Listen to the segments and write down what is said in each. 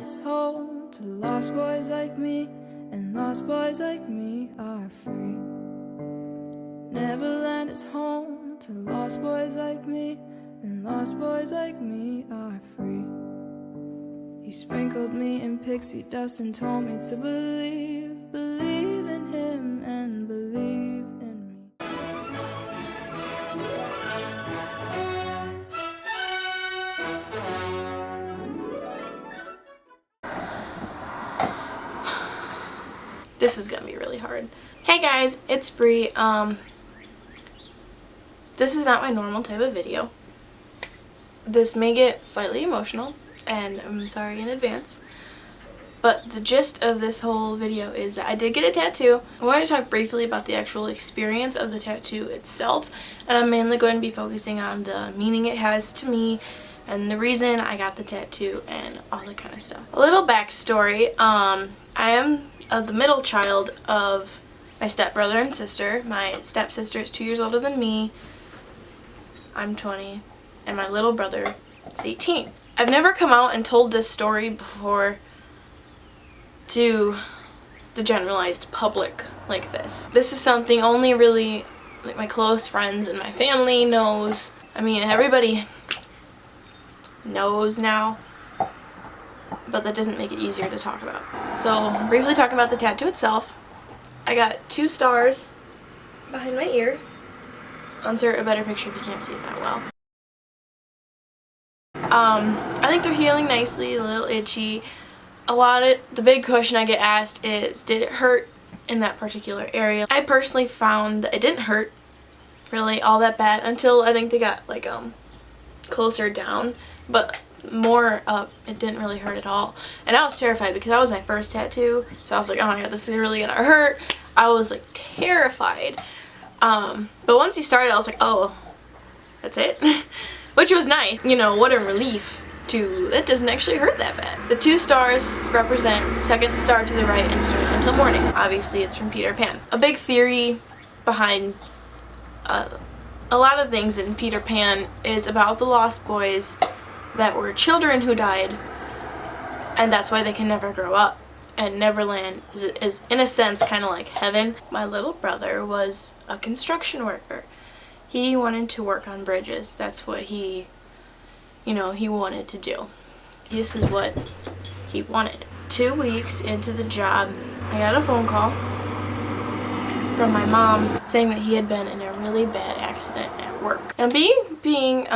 is home to lost boys like me, and lost boys like me are free. Neverland is home to lost boys like me, and lost boys like me are free. He sprinkled me in pixie dust and told me to believe, believe in him and believe in me. This is gonna be really hard. Hey guys, it's Bree. This is not my normal type of video. This may get slightly emotional, and I'm sorry in advance. But the gist of this whole video is that I did get a tattoo. I want to talk briefly about the actual experience of the tattoo itself, and I'm mainly going to be focusing on the meaning it has to me and the reason I got the tattoo and all that kind of stuff. A little backstory. I am the middle child of my stepbrother and sister. My stepsister is 2 years older than me. I'm 20, and my little brother is 18. I've never come out and told this story before to the generalized public like this. This is something only really like my close friends and my family knows. I mean, everybody knows now, but that doesn't make it easier to talk about. So, briefly talking about the tattoo itself, I got 2 stars behind my ear. I'll insert a better picture if you can't see it that well. I think they're healing nicely, a little itchy. The big question I get asked is, did it hurt in that particular area? I personally found that it didn't hurt really all that bad until I think they got like closer down, but more up, it didn't really hurt at all. And I was terrified because that was my first tattoo, so I was like, oh my god, this is really gonna hurt. I was like terrified. But once he started, I was like, oh, that's it? Which was nice. You know, what a relief to, that doesn't actually hurt that bad. The 2 stars represent second star to the right and start until morning. Obviously, it's from Peter Pan. A big theory behind a lot of things in Peter Pan is about the lost boys that were children who died, and that's why they can never grow up. And Neverland is in a sense kind of like heaven. My little brother was a construction worker. He wanted to work on bridges. That's what he wanted to do. This is what he wanted. 2 weeks into the job, I got a phone call from my mom saying that he had been in a really bad accident at work. Now being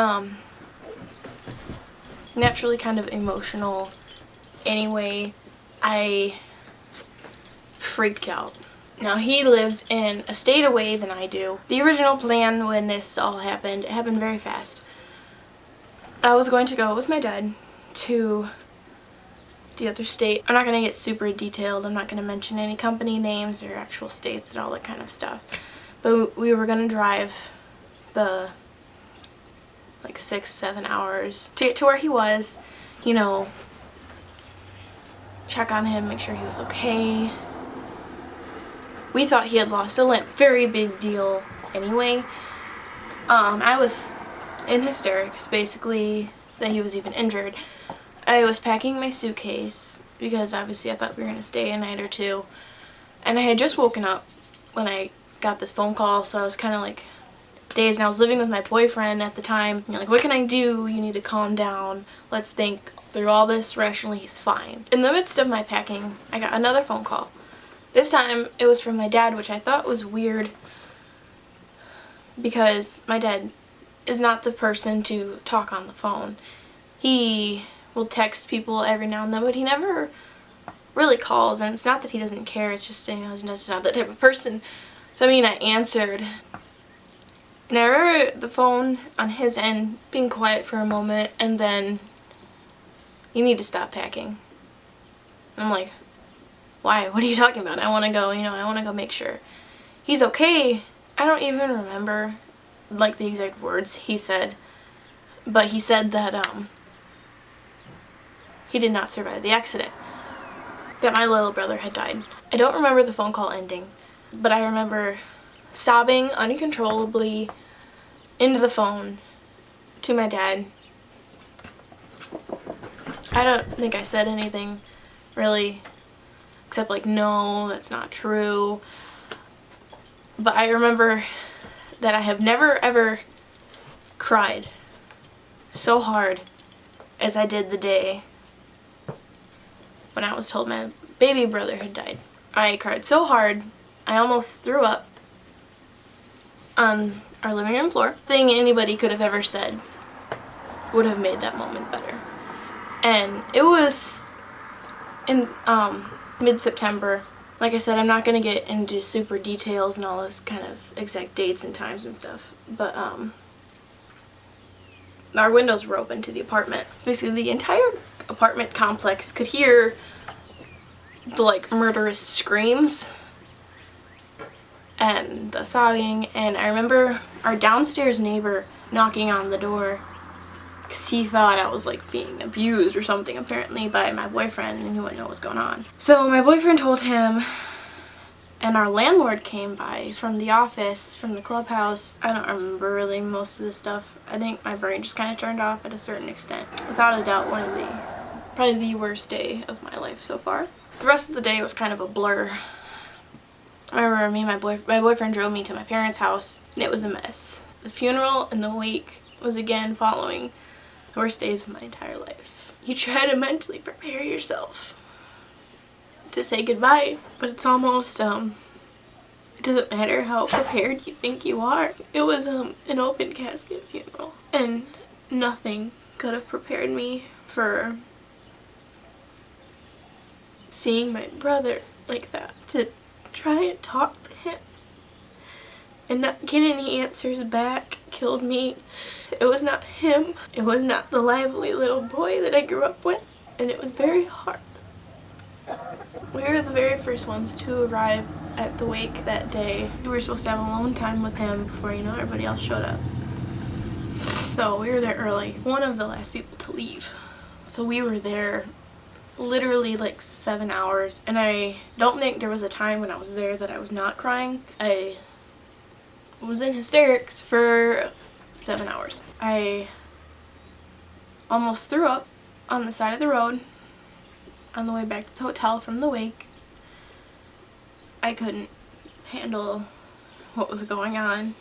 naturally kind of emotional anyway, I freaked out. Now he lives in a state away than I do. The original plan when this all happened, it happened very fast. I was going to go with my dad to the other state. I'm not going to get super detailed. I'm not going to mention any company names or actual states and all that kind of stuff. But we were going to drive the like 6-7 hours to get to where he was, you know, check on him, make sure he was okay. We thought he had lost a limb. Very big deal anyway. I was in hysterics, basically, that he was even injured. I was packing my suitcase because obviously I thought we were going to stay a night or 2. And I had just woken up when I got this phone call, so I was kind of like dazed. And I was living with my boyfriend at the time. You're like, what can I do? You need to calm down. Let's think through all this rationally. He's fine. In the midst of my packing, I got another phone call. This time it was from my dad, which I thought was weird because my dad is not the person to talk on the phone. He will text people every now and then, but he never really calls, and it's not that he doesn't care, it's just, you know, he's just not that type of person. So I mean, I answered, and I remember the phone on his end being quiet for a moment, and then, you need to stop packing. I'm like, why? What are you talking about? I want to go, I want to go make sure he's okay. I don't even remember like the exact words he said, but he said that he did not survive the accident, that my little brother had died. I don't remember the phone call ending, but I remember sobbing uncontrollably into the phone to my dad. I don't think I said anything really, except like, no, that's not true. But I remember that I have never ever cried so hard as I did the day when I was told my baby brother had died. I cried so hard, I almost threw up on our living room floor. Thing anybody could have ever said would have made that moment better. And it was in mid-September. Like I said, I'm not going to get into super details and all this kind of exact dates and times and stuff, but our windows were open to the apartment. So basically the entire apartment complex could hear the like murderous screams and the sobbing, and I remember our downstairs neighbor knocking on the door because he thought I was like being abused or something apparently by my boyfriend, and he wouldn't know what was going on. So my boyfriend told him, and our landlord came by from the office, from the clubhouse. I don't remember really most of this stuff. I think my brain just kind of turned off at a certain extent. Without a doubt, probably the worst day of my life so far. The rest of the day was kind of a blur. I remember my boyfriend drove me to my parents' house, and it was a mess. The funeral and the wake was again following the worst days of my entire life. You try to mentally prepare yourself to say goodbye, but it's almost, it doesn't matter how prepared you think you are. It was an open casket funeral, and nothing could have prepared me for seeing my brother like that. To try and talk to him and not get any answers back killed me. It was not him. It was not the lively little boy that I grew up with, and it was very hard. We were the very first ones to arrive at the wake that day. We were supposed to have alone time with him before, everybody else showed up. So we were there early. One of the last people to leave. So we were there literally like 7 hours, and I don't think there was a time when I was there that I was not crying. I was in hysterics for 7 hours. I almost threw up on the side of the road on the way back to the hotel from the wake. I couldn't handle what was going on,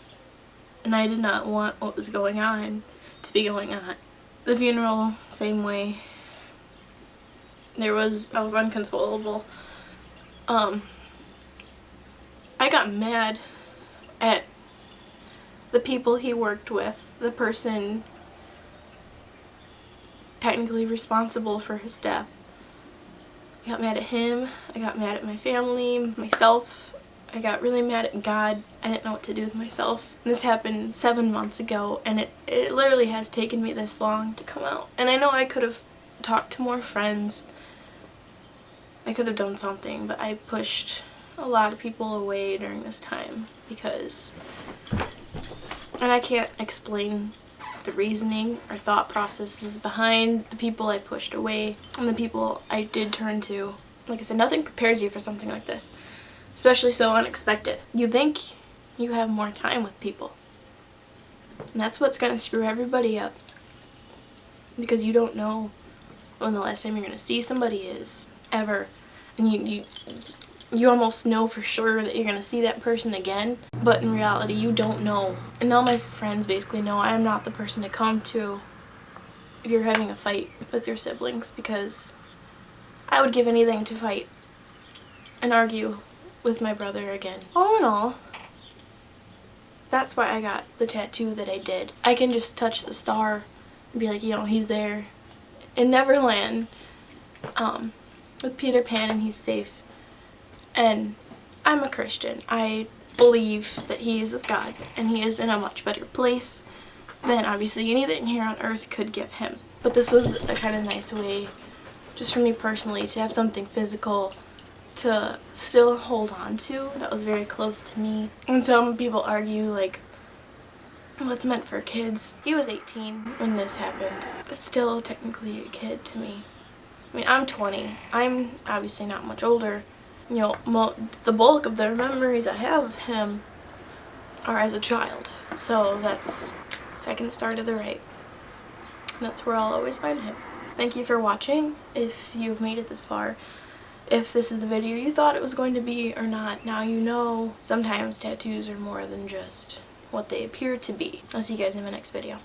and I did not want what was going on to be going on. The funeral, same way. I was unconsolable. I got mad at the people he worked with, the person technically responsible for his death. I got mad at him, I got mad at my family, myself, I got really mad at God. I didn't know what to do with myself. And this happened 7 months ago, and it literally has taken me this long to come out. And I know I could have talked to more friends, I could have done something, but I pushed a lot of people away during this time because, and I can't explain the reasoning or thought processes behind the people I pushed away and the people I did turn to. Like I said, nothing prepares you for something like this, especially so unexpected. You think you have more time with people, and that's what's going to screw everybody up, because you don't know when the last time you're going to see somebody is, ever. And you almost know for sure that you're going to see that person again, but in reality you don't know. And all my friends basically know I am not the person to come to if you're having a fight with your siblings, because I would give anything to fight and argue with my brother again. All in all, that's why I got the tattoo that I did. I can just touch the star and be like, he's there in Neverland with Peter Pan, and he's safe. And I'm a Christian. I believe that he is with God, and he is in a much better place than obviously anything here on earth could give him. But this was a kind of nice way, just for me personally, to have something physical to still hold on to that was very close to me. And some people argue like, well, it's meant for kids. He was 18 when this happened, but still technically a kid to me. I mean, I'm 20. I'm obviously not much older. The bulk of the memories I have of him are as a child. So that's second star to the right. That's where I'll always find him. Thank you for watching if you've made it this far. If this is the video you thought it was going to be or not, now you know sometimes tattoos are more than just what they appear to be. I'll see you guys in my next video.